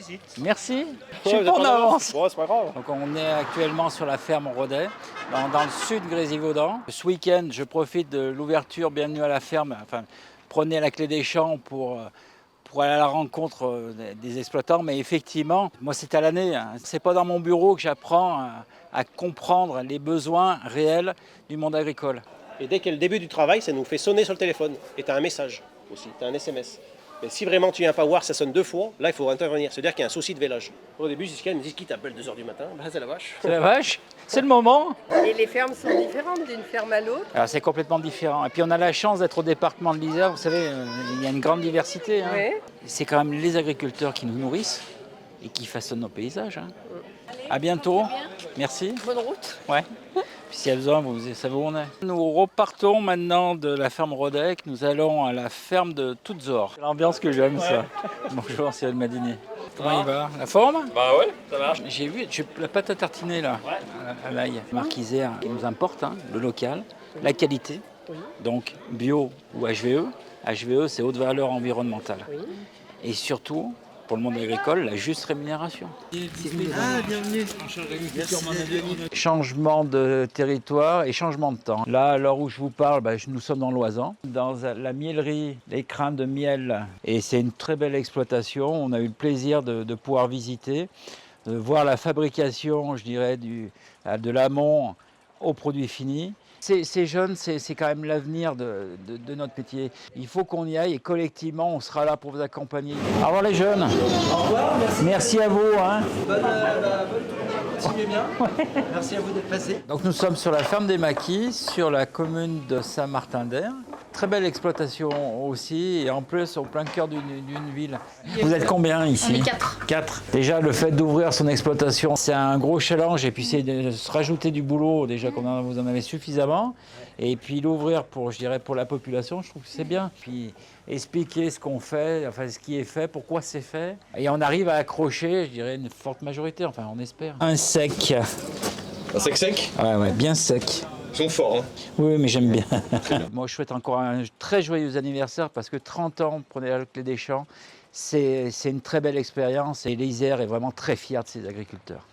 félicite. Merci. Je suis pas en avance. Bon, c'est pas grave. Donc on est actuellement sur la ferme Rodet, dans le sud de Grésivaudan. Ce week-end, je profite de l'ouverture Bienvenue à la ferme. Enfin, prenez la clé des champs pour aller à la rencontre des exploitants. Mais effectivement, moi c'est à l'année. C'est pas dans mon bureau que j'apprends à comprendre les besoins réels du monde agricole. Et dès qu'il y a le début du travail, ça nous fait sonner sur le téléphone. Et tu as un message aussi, tu as un SMS. Mais si vraiment tu viens pas voir, ça sonne 2 fois, là il faut intervenir. C'est-à-dire qu'il y a un souci de vélage. Au début, jusqu'à me dit qui t'appelle 2 h du matin, bah, c'est la vache. C'est la vache, c'est le moment. Et les fermes sont différentes d'une ferme à l'autre? Alors c'est complètement différent. Et puis on a la chance d'être au département de l'Isère. Vous savez, il y a une grande diversité. Hein. Oui. C'est quand même les agriculteurs qui nous nourrissent et qui façonnent nos paysages. Hein. À bientôt. Merci. Bonne route. Ouais. Puis s'il y a besoin, vous savez où on est. Nous repartons maintenant de la ferme Rodec. Nous allons à la ferme de Toutzor. C'est l'ambiance que j'aime, ça. Bonjour, Cyril Madini. Comment il va? La forme? Bah ouais, ça marche. J'ai vu la pâte à tartiner là, à l'ail. Marque Isère, qui nous importe, hein, le local, la qualité, donc bio ou HVE. HVE, c'est haute valeur environnementale. Et surtout, pour le monde agricole, la juste rémunération. Ah, bienvenue. Changement de territoire et changement de temps. Là, à l'heure où je vous parle, nous sommes dans l'Oisan, dans la miellerie, les crins de miel. Et c'est une très belle exploitation. On a eu le plaisir de pouvoir visiter, de voir la fabrication, je dirais, de l'amont au produit fini. Ces jeunes, c'est quand même l'avenir de notre métier. Il faut qu'on y aille et collectivement, on sera là pour vous accompagner. Au revoir les jeunes. Au revoir, merci. Merci à vous. Hein. Bonne continuez bien. Merci à vous d'être passé. Donc nous sommes sur la ferme des Maquis, sur la commune de Saint-Martin-d'Air. Très belle exploitation aussi, et en plus au plein cœur d'une ville. Vous êtes combien ici? On est 4. 4. Déjà, le fait d'ouvrir son exploitation, c'est un gros challenge, et puis c'est de se rajouter du boulot, déjà vous en avez suffisamment. Et puis l'ouvrir pour la population, je trouve que c'est bien. Puis expliquer ce qu'on fait, enfin ce qui est fait, pourquoi c'est fait. Et on arrive à accrocher, je dirais, une forte majorité, enfin on espère. Un sec. Un sec? Ouais, bien sec. Ils sont forts, hein. Oui, mais j'aime bien. Moi, je souhaite encore un très joyeux anniversaire parce que 30 ans, prenez la clé des champs, c'est une très belle expérience et l'Isère est vraiment très fier de ses agriculteurs.